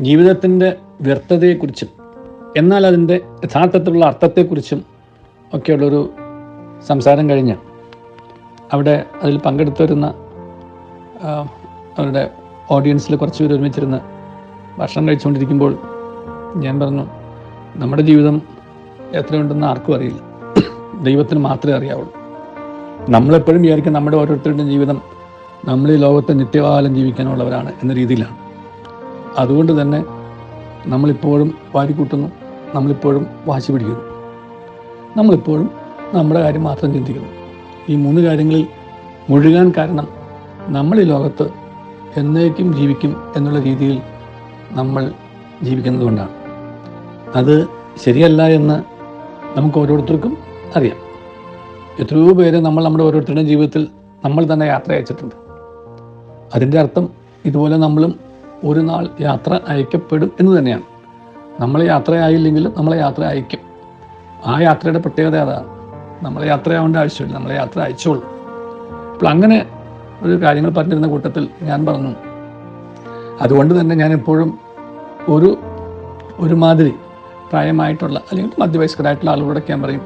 ജീവിതത്തിൻ്റെ വ്യർത്ഥതയെക്കുറിച്ചും എന്നാൽ അതിൻ്റെ യഥാർത്ഥത്തിലുള്ള അർത്ഥത്തെക്കുറിച്ചും ഒക്കെയുള്ളൊരു സംസാരം കഴിഞ്ഞ് അവിടെ അതിൽ പങ്കെടുത്തു വരുന്ന അവരുടെ ഓഡിയൻസിൽ കുറച്ച് പേര് ഒരുമിച്ചിരുന്ന് ഭക്ഷണം കഴിച്ചുകൊണ്ടിരിക്കുമ്പോൾ ഞാൻ പറഞ്ഞു, നമ്മുടെ ജീവിതം എത്രയുണ്ടെന്ന് ആർക്കും അറിയില്ല, ദൈവത്തിന് മാത്രമേ അറിയാവുള്ളൂ. നമ്മളെപ്പോഴും വിചാരിക്കും നമ്മുടെ ഓരോരുത്തരുടെയും ജീവിതം നമ്മൾ ഈ ലോകത്ത് നിത്യകാലം ജീവിക്കാനുള്ളവരാണ് എന്ന രീതിയിലാണ്. അതുകൊണ്ട് തന്നെ നമ്മളിപ്പോഴും വാരിക്കൂട്ടുന്നു, നമ്മളിപ്പോഴും വാശി പിടിക്കുന്നു, നമ്മളിപ്പോഴും നമ്മുടെ കാര്യം മാത്രം ചിന്തിക്കുന്നു. ഈ 3 കാര്യങ്ങളിൽ മുഴുകാൻ കാരണം നമ്മൾ ഈ ലോകത്ത് എന്നേക്കും ജീവിക്കും എന്നുള്ള രീതിയിൽ നമ്മൾ ജീവിക്കുന്നത് കൊണ്ടാണ്. അത് ശരിയല്ല എന്ന് നമുക്ക് ഓരോരുത്തർക്കും അറിയാം. എത്രയോ പേര് നമ്മൾ നമ്മുടെ ഓരോരുത്തരുടെയും ജീവിതത്തിൽ നമ്മൾ തന്നെ യാത്ര അയച്ചിട്ടുണ്ട്. അതിൻ്റെ അർത്ഥം ഇതുപോലെ നമ്മളും ഒരു നാൾ യാത്ര അയക്കപ്പെടും എന്ന് തന്നെയാണ്. നമ്മൾ യാത്രയായില്ലെങ്കിലും നമ്മളെ യാത്ര അയക്കും. ആ യാത്രയുടെ പ്രത്യേകത അതാണ്. നമ്മളെ യാത്രയാവേണ്ട ആവശ്യമില്ല, നമ്മളെ യാത്ര അയച്ചോളൂ. അപ്പോൾ അങ്ങനെ ഒരു കാര്യങ്ങൾ പറഞ്ഞിരുന്ന കൂട്ടത്തിൽ ഞാൻ പറഞ്ഞു, അതുകൊണ്ട് തന്നെ ഞാൻ എപ്പോഴും ഒരുമാതിരി പ്രായമായിട്ടുള്ള അല്ലെങ്കിൽ മധ്യവയസ്കരായിട്ടുള്ള ആളുകളോടൊക്കെ ഞാൻ പറയും,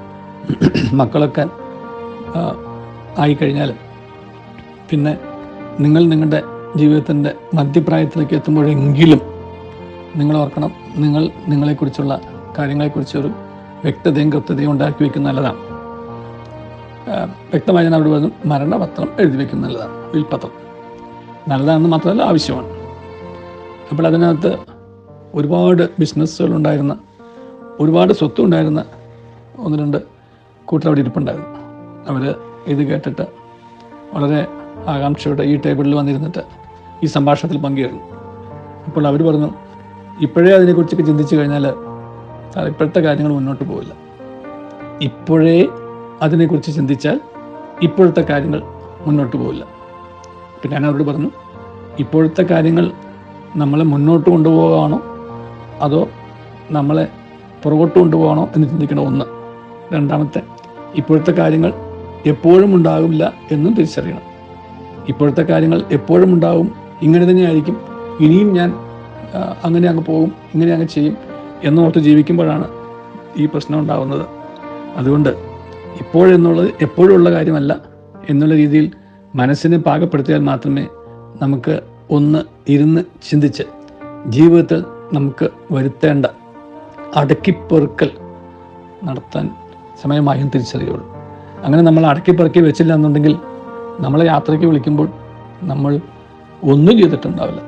മക്കളൊക്കെ ആയിക്കഴിഞ്ഞാൽ പിന്നെ നിങ്ങൾ നിങ്ങളുടെ ജീവിതത്തിൻ്റെ മധ്യപ്രായത്തിലേക്ക് എത്തുമ്പോഴെങ്കിലും നിങ്ങൾ ഓർക്കണം, നിങ്ങളെക്കുറിച്ചുള്ള കാര്യങ്ങളെക്കുറിച്ചൊരു വ്യക്തതയും കൃത്യതയും ഉണ്ടാക്കി വയ്ക്കുന്നത് നല്ലതാണ്. വ്യക്തമായി ഞാൻ അവിടെ പറഞ്ഞു, മരണപത്രം എഴുതി വയ്ക്കുന്നത് നല്ലതാണ്, വിൽപത്രം നല്ലതാണെന്ന് മാത്രമല്ല ആവശ്യമാണ്. അപ്പോൾ അതിനകത്ത് ഒരുപാട് ബിസിനസ്സുകളുണ്ടായിരുന്ന, ഒരുപാട് സ്വത്തുണ്ടായിരുന്ന 1-2 കൂട്ടർ അവിടെ ഇരിപ്പുണ്ടായിരുന്നു. അവർ ഇത് കേട്ടിട്ട് വളരെ ആകാംക്ഷയോടെ ഈ ടേബിളിൽ വന്നിരുന്നിട്ട് ഈ സംഭാഷണത്തിൽ പങ്കുചേർന്നു. അപ്പോൾ അവർ പറഞ്ഞു, ഇപ്പോഴേ അതിനെക്കുറിച്ചൊക്കെ ചിന്തിച്ചു കഴിഞ്ഞാൽ ഇപ്പോഴത്തെ കാര്യങ്ങൾ മുന്നോട്ട് പോകില്ല. ഇപ്പോഴേ അതിനെക്കുറിച്ച് ചിന്തിച്ചാൽ ഇപ്പോഴത്തെ കാര്യങ്ങൾ മുന്നോട്ട് പോകില്ല. പിന്നെ ഞാൻ അവരോട് പറഞ്ഞു, ഇപ്പോഴത്തെ കാര്യങ്ങൾ നമ്മളെ മുന്നോട്ട് കൊണ്ടുപോകാണോ അതോ നമ്മളെ പുറകോട്ട് കൊണ്ടുപോകണോ എന്ന് ചിന്തിക്കണം. 1. രണ്ടാമത്തെ, ഇപ്പോഴത്തെ കാര്യങ്ങൾ എപ്പോഴും ഉണ്ടാകില്ല എന്നും തിരിച്ചറിയണം. ഇപ്പോഴത്തെ കാര്യങ്ങൾ എപ്പോഴും ഉണ്ടാകും, ഇങ്ങനെ തന്നെയായിരിക്കും, ഇനിയും ഞാൻ അങ്ങനെ അങ്ങ് പോകും, ഇങ്ങനെ അങ്ങ് ചെയ്യും എന്നോർത്ത് ജീവിക്കുമ്പോഴാണ് ഈ പ്രശ്നം ഉണ്ടാകുന്നത്. അതുകൊണ്ട് ഇപ്പോഴെന്നുള്ളത് എപ്പോഴുള്ള കാര്യമല്ല എന്നുള്ള രീതിയിൽ മനസ്സിനെ പാകപ്പെടുത്തിയാൽ മാത്രമേ നമുക്ക് ഒന്ന് ഇരുന്ന് ചിന്തിച്ച് ജീവിതത്തിൽ നമുക്ക് വരുത്തേണ്ട അടക്കിപ്പെറുക്കൽ നടത്താൻ സമയമായും തിരിച്ചറിയുള്ളൂ. അങ്ങനെ നമ്മൾ അടക്കിപ്പെറുക്കി വെച്ചില്ല എന്നുണ്ടെങ്കിൽ നമ്മളെ യാത്രയ്ക്ക് വിളിക്കുമ്പോൾ നമ്മൾ ഒന്നും ചെയ്തിട്ടുണ്ടാവില്ല,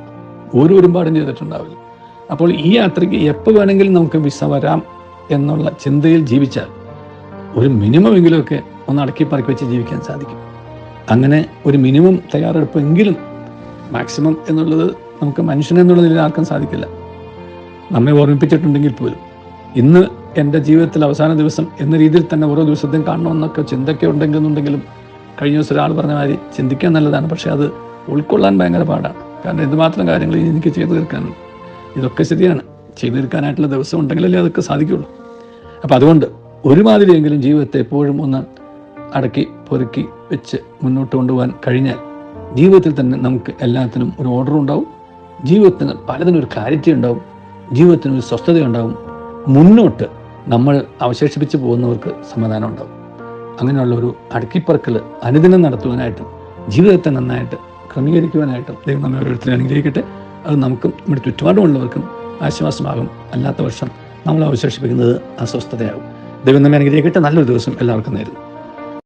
ഒരു ഒരുപാടും ചെയ്തിട്ടുണ്ടാവില്ല. അപ്പോൾ ഈ യാത്രയ്ക്ക് എപ്പോൾ വേണമെങ്കിലും നമുക്ക് വിസ വരാം എന്നുള്ള ചിന്തയിൽ ജീവിച്ചാൽ ഒരു മിനിമം എങ്കിലുമൊക്കെ ഒന്ന് അടക്കിപ്പറക്കി വെച്ച് ജീവിക്കാൻ സാധിക്കും. അങ്ങനെ ഒരു മിനിമം തയ്യാറെടുപ്പെങ്കിലും, മാക്സിമം എന്നുള്ളത് നമുക്ക് മനുഷ്യനെന്നുള്ള നിലയിൽ ആർക്കും സാധിക്കില്ല. നമ്മെ ഓർമ്മിപ്പിച്ചിട്ടുണ്ടെങ്കിൽ പോലും ഇന്ന് എൻ്റെ ജീവിതത്തിൽ അവസാന ദിവസം എന്ന രീതിയിൽ തന്നെ ഓരോ ദിവസത്തെയും കാണണമെന്നൊക്കെ ചിന്തയൊക്കെ ഉണ്ടെങ്കിലും കഴിഞ്ഞ ദിവസം ഒരാൾ പറഞ്ഞ മാതിരി ചിന്തിക്കാൻ നല്ലതാണ്, പക്ഷേ അത് ഉൾക്കൊള്ളാൻ ഭയങ്കര പാടാണ്. കാരണം എന്തുമാത്രം കാര്യങ്ങൾ എനിക്ക് ചെയ്തു തീർക്കാനുണ്ട്. ഇതൊക്കെ ശരിയാണ്, ചെയ്തു തീർക്കാനായിട്ടുള്ള ദിവസം ഉണ്ടെങ്കിലല്ലേ അതൊക്കെ സാധിക്കുള്ളൂ. അപ്പോൾ അതുകൊണ്ട് ഒരുമാതിരിയെങ്കിലും ജീവിതത്തെ എപ്പോഴും ഒന്ന് അടക്കി പൊറുക്കി വെച്ച് മുന്നോട്ട് കൊണ്ടുപോകാൻ കഴിഞ്ഞാൽ ജീവിതത്തിൽ തന്നെ നമുക്ക് എല്ലാത്തിനും ഒരു ഓർഡർ ഉണ്ടാവും, ജീവിതത്തിന് പലതിനും ഒരു ക്ലാരിറ്റി ഉണ്ടാവും, ജീവിതത്തിന് ഒരു സ്വസ്ഥത ഉണ്ടാവും, മുന്നോട്ട് നമ്മൾ അവശേഷിപ്പിച്ച് പോകുന്നവർക്ക് സമാധാനം ഉണ്ടാവും. അങ്ങനെയുള്ള ഒരു അടക്കിപ്പറക്കൽ അനുദിനം നടത്തുവാനായിട്ടും ജീവിതത്തെ നന്നായിട്ട് ക്രമീകരിക്കുവാനായിട്ടും ദൈവം നമ്മെ ഓരോരുത്തരും അനുഗ്രഹിക്കട്ടെ. അത് നമുക്കും നമ്മുടെ ചുറ്റുപാടുമുള്ളവർക്കും ആശ്വാസമാകും. അല്ലാത്ത വർഷം നമ്മൾ അവശേഷിപ്പിക്കുന്നത് അസ്വസ്ഥതയാകും. ദൈവം നമ്മെ അനുഗ്രഹിക്കട്ടെ. നല്ലൊരു ദിവസം എല്ലാവർക്കും നേരുന്നു.